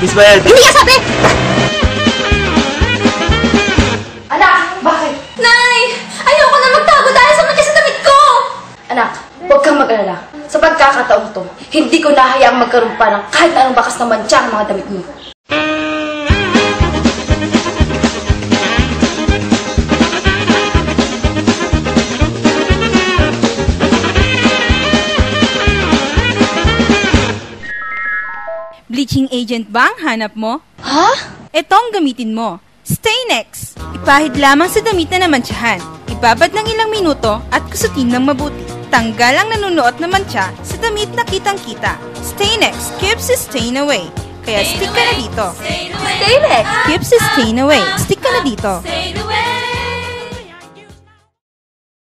Miss Bayad. Hindi ka sabi! Anak, bakit? Nay! Ayoko na magtago dahil sa mancha sa damit ko! Anak, huwag kang mag-alala. Sa pagkakataong to, hindi ko nahayaang magkaroon pa ng kahit anong bakas na mantsa ang mga damit mo. Bleaching agent ba ang hanap mo? Ha? Ito ang gamitin mo. Staynex! Ipahid lamang sa damit na namantsahan. Ibabad ng ilang minuto at kusutin ng mabuti. Tanggal ang nanunuot na mantsa sa damit na kitang-kita. Staynex keeps the stain away. Kaya stick ka na dito. Staynex! Keeps the stain away. Stick ka na dito.